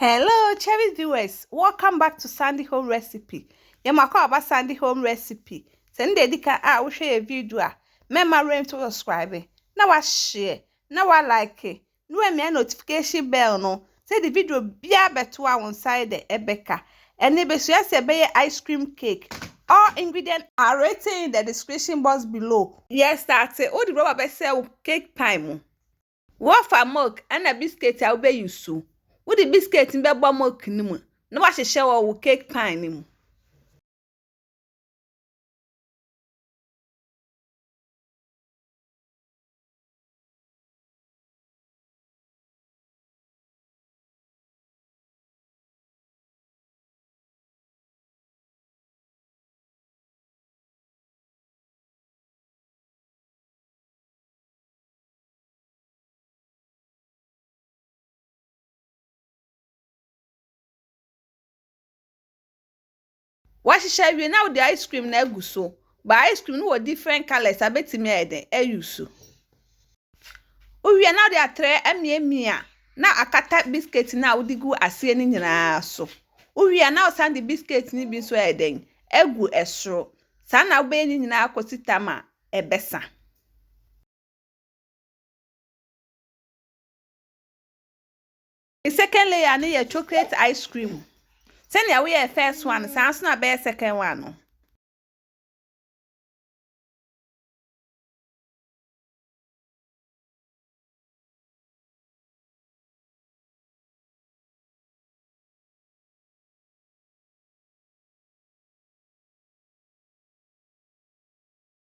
Hello, cherry viewers. Welcome back to Sandy Home Recipe. Yamako about Sandy Home Recipe. Send dedika we share a video. Remember to subscribe. Now I share. Now I like it. No me notification bell no. Say the video be better on side the Ebeka. And neighbors say ice cream cake. All ingredients are written in the description box below. Yes, that's it. All the rubber sell cake time. What for milk and a biscuit I'll be you so. Wo the biscuit in bebo milk ni mu na wa hyehyɛ wo cake pan ni mu. Wa hyehyɛ wie na wo the ice cream na agu so. But ice cream no different colors abetimi eden ayusu. Wo wie na wo the atre amiamia na akata biscuit na wo digu ase ni nyinaa so. Wo wie na wo san the biscuit ni bi so eden agu esoro. Sa na wo be ni nyinaa akosita ma ebesa. The second layer na chocolate ice cream. Send ya we first one, sounds not be second one.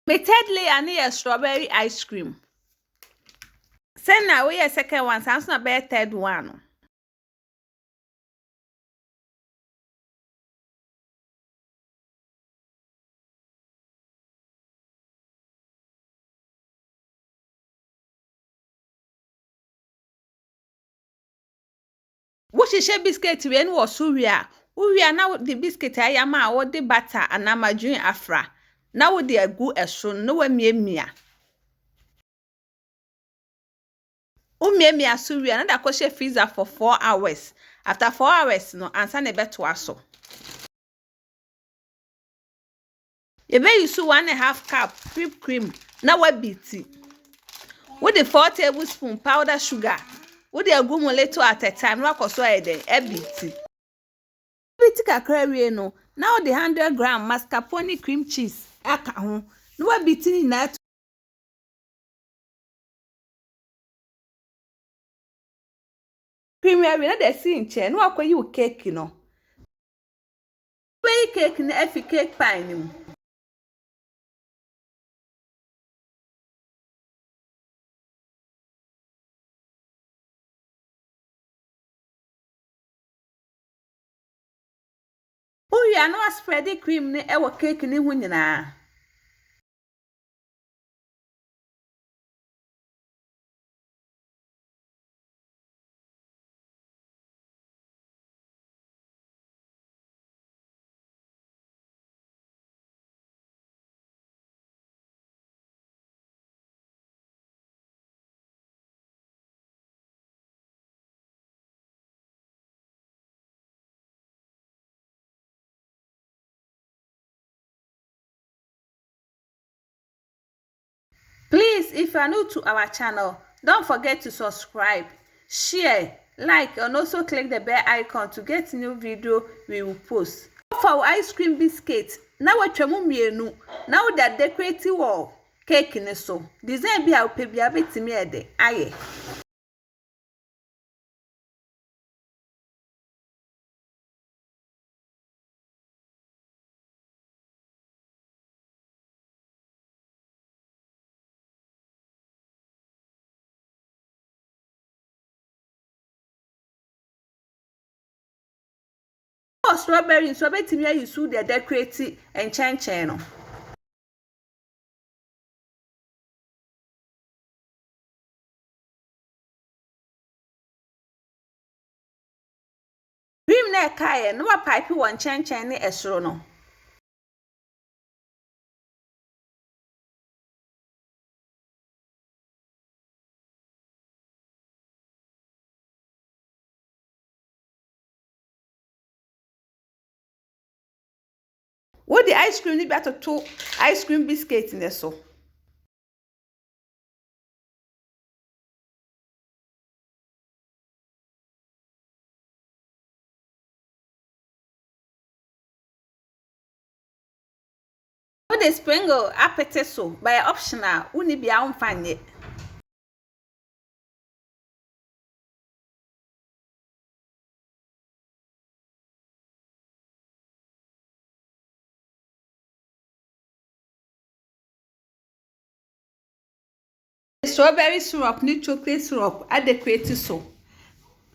My third layer near strawberry ice cream. Send now we second one, sounds not be third one. What she biscuit we any was suria. We are now the biscuit I am what the butter and amadrin afra. Now the agu esro no mia. Mia suria and a freezer for 4 hours. After 4 hours, no answer ne beto aso. You may use 1.5 cup whipped cream. Now we beat it. With the 4 tablespoons powder sugar. With the agumo little at a time, rock or so a day, a beat. Beat kakra no. Now the 100 gram mascarpone cream cheese. Aka home. No beating in that. Cream we not the same chair. No, I you cake, you know. Bake cake in the cake pine. Oh, you are not spreading cream in our cake in the winning. Please, if you are new to our channel, don't forget to subscribe, share, like, and also click the bell icon to get new video we will post. For our ice cream biscuit, now what you now that decorative wall cake in so design be our baby a bit me aye. Strawberry so bit me you sue the decorative and channel. Cream na kai no pipe one chan ne esoro no. What the ice cream need better to ice cream biscuit in the so. What the sprinkle appetite so by optional, uni be a find it. Strawberry syrup ni chocolate syrup adequate so.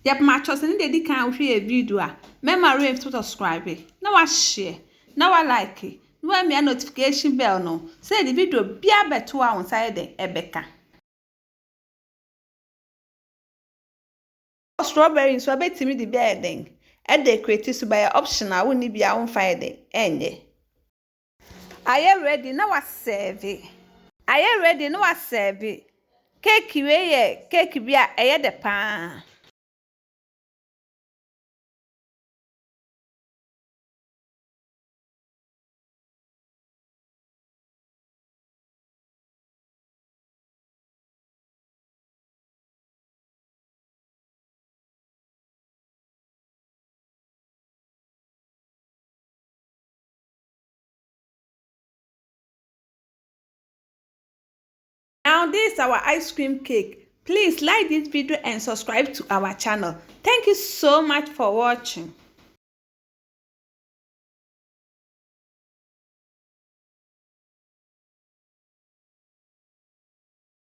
Yep, my trust and they can share a video. Remember to subscribe. Now I share. Now I like it. Now me a notification bell no. Say the video be a better one side the Ebeka. Strawberry so bet me the bedding. Adequate so by optional won't be a on fire the end. Are you ready? Now I serve it. Are you ready? Now I serve it. Cake way, cake be a the pan. Now this is our ice cream cake. Please like this video and subscribe to our channel. Thank you so much for watching.